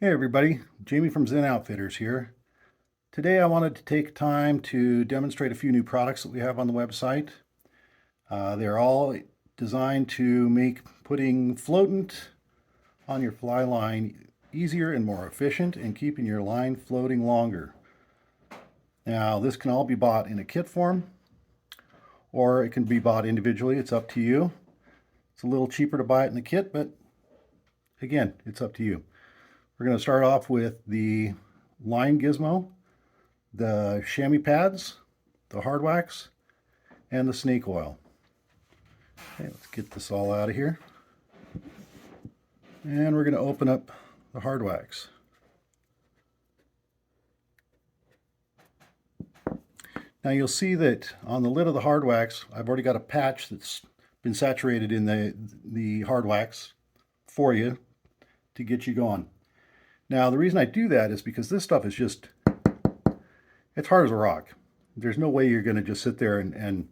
Hey everybody, Jamie from Zen Outfitters here. Today I wanted to take time to demonstrate a few new products that we have on the website. They're all designed to make putting floatant on your fly line easier and more efficient and keeping your line floating longer. Now this can all be bought in a kit form or it can be bought individually. It's up to you. It's a little cheaper to buy it in the kit, but again, it's up to you. We're going to start off with the line gizmo, the chamois pads, the hard wax, and the snake oil. Okay, let's get this all out of here. And we're going to open up the hard wax. Now you'll see that on the lid of the hard wax, I've already got a patch that's been saturated in the hard wax for you to get you going. Now the reason I do that is because this stuff is just, it's hard as a rock. There's no way you're going to just sit there and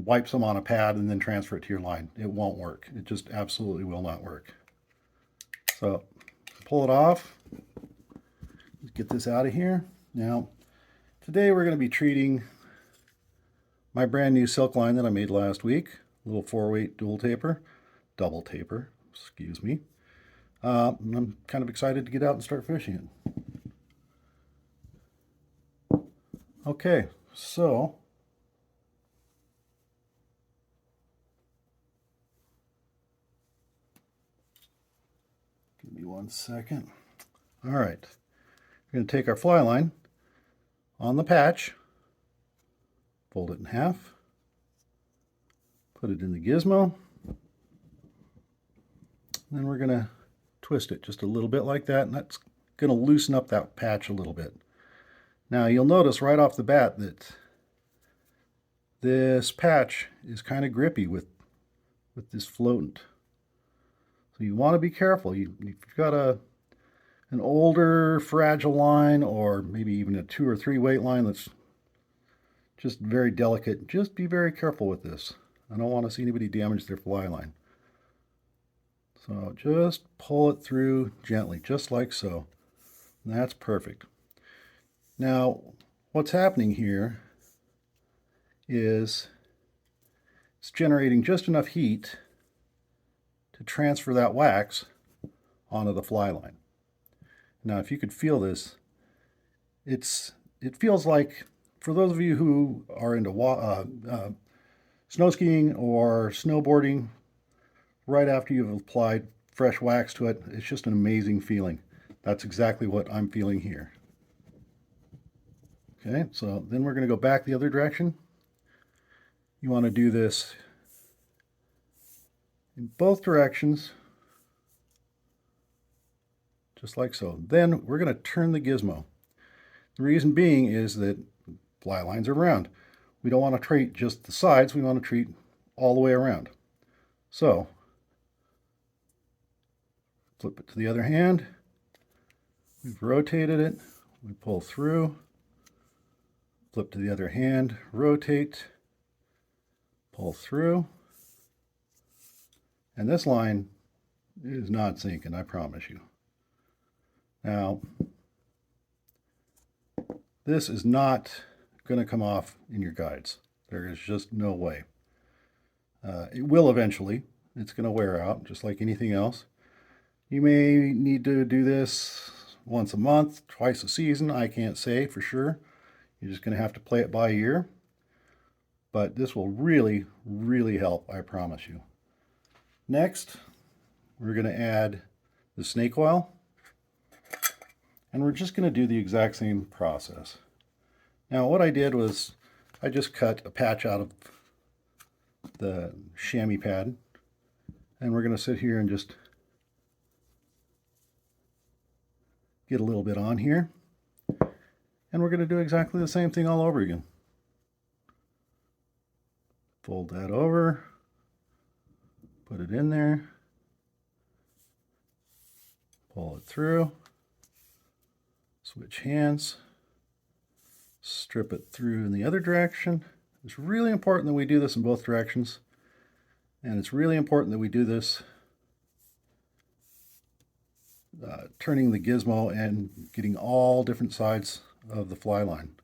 wipe some on a pad and then transfer it to your line. It won't work. It just absolutely will not work. So pull it off. Let's get this out of here. Now, today we're going to be treating my brand new silk line that I made last week. Little 4-weight double taper, excuse me. I'm kind of excited to get out and start fishing it. Okay, so give me 1 second. All right, we're going to take our fly line on the patch, fold it in half, put it in the gizmo, then we're going to twist it just a little bit like that, and that's going to loosen up that patch a little bit. Now you'll notice right off the bat that this patch is kind of grippy with this floatant. So you want to be careful. You've got an older fragile line, or maybe even a 2 or 3 weight line that's just very delicate. Just be very careful with this. I don't want to see anybody damage their fly line. So just pull it through gently, just like so. And that's perfect. Now, what's happening here is it's generating just enough heat to transfer that wax onto the fly line. Now, if you could feel this, it feels like, for those of you who are into snow skiing or snowboarding, right after you've applied fresh wax to it, it's just an amazing feeling. That's exactly what I'm feeling here. Okay, so then we're going to go back the other direction. You want to do this in both directions, just like so. Then we're going to turn the gizmo. The reason being is that fly lines are round. We don't want to treat just the sides, we want to treat all the way around. So flip it to the other hand. We've rotated it. We pull through. Flip to the other hand. Rotate. Pull through. And this line is not sinking, I promise you. Now, this is not going to come off in your guides. There is just no way. It will eventually. It's going to wear out, just like anything else. You may need to do this once a month, twice a season. I can't say for sure. You're just going to have to play it by ear. But this will really, really help, I promise you. Next, we're going to add the snake oil. And we're just going to do the exact same process. Now, what I did was I just cut a patch out of the chamois pad. And we're going to sit here and just get a little bit on here. And we're going to do exactly the same thing all over again. Fold that over. Put it in there. Pull it through. Switch hands. Strip it through in the other direction. It's really important that we do this in both directions. And it's really important that we do this turning the gizmo and getting all different sides of the fly line.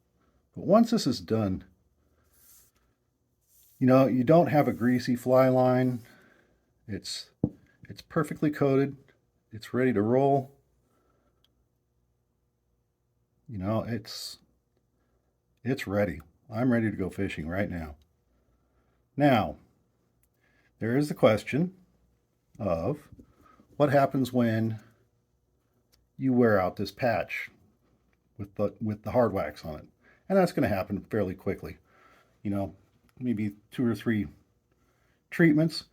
But once this is done, you don't have a greasy fly line. It's perfectly coated. It's ready to roll. It's ready. I'm ready to go fishing right now. Now, there is the question of what happens when you wear out this patch with the hard wax on it. And that's going to happen fairly quickly. Maybe 2 or 3 treatments.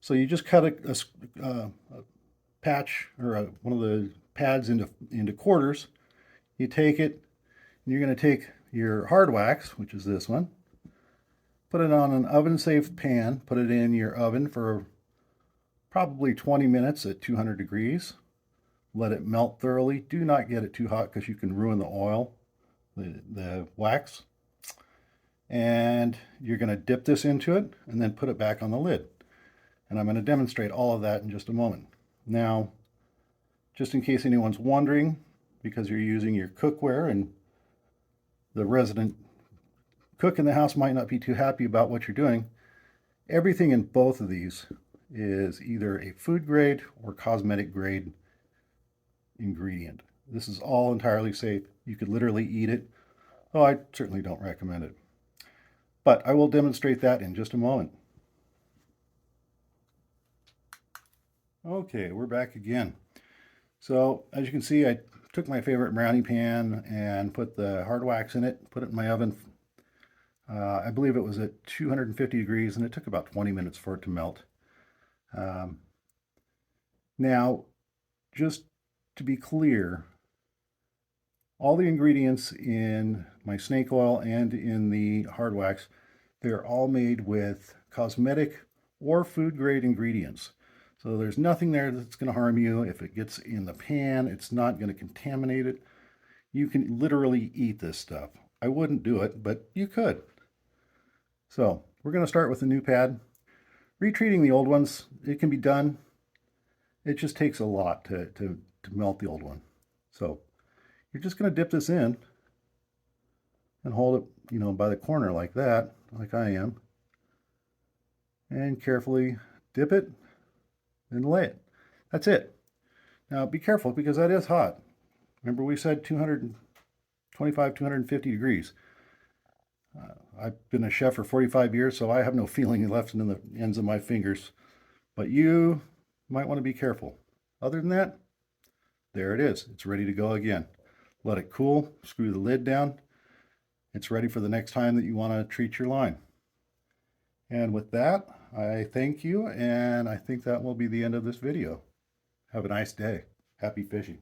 So you just cut a patch or one of the pads into quarters. You take it, and you're going to take your hard wax, which is this one, put it on an oven-safe pan, put it in your oven for probably 20 minutes at 200 degrees. Let it melt thoroughly. Do not get it too hot because you can ruin the oil, the wax. And you're going to dip this into it and then put it back on the lid. And I'm going to demonstrate all of that in just a moment. Now, just in case anyone's wondering, because you're using your cookware and the resident cook in the house might not be too happy about what you're doing, everything in both of these is either a food grade or cosmetic grade ingredient. This is all entirely safe. You could literally eat it. Oh, I certainly don't recommend it. But I will demonstrate that in just a moment. Okay, we're back again. So as you can see, I took my favorite brownie pan and put the hard wax in it, put it in my oven. I believe it was at 250 degrees, and it took about 20 minutes for it to melt. Now, just to be clear, all the ingredients in my snake oil and in the hard wax, they're all made with cosmetic or food grade ingredients. So there's nothing there that's going to harm you. If it gets in the pan, it's not going to contaminate it. You can literally eat this stuff. I wouldn't do it, but you could. So we're going to start with a new pad. Retreating the old ones, it can be done. It just takes a lot to melt the old one. So you're just going to dip this in and hold it, by the corner like that, like I am. And carefully dip it and lay it. That's it. Now be careful because that is hot. Remember we said 225, 250 degrees. I've been a chef for 45 years, so I have no feeling left in the ends of my fingers. But you might want to be careful. Other than that, there it is. It's ready to go again. Let it cool, screw the lid down. It's ready for the next time that you want to treat your line. And with that, I thank you, and I think that will be the end of this video. Have a nice day. Happy fishing.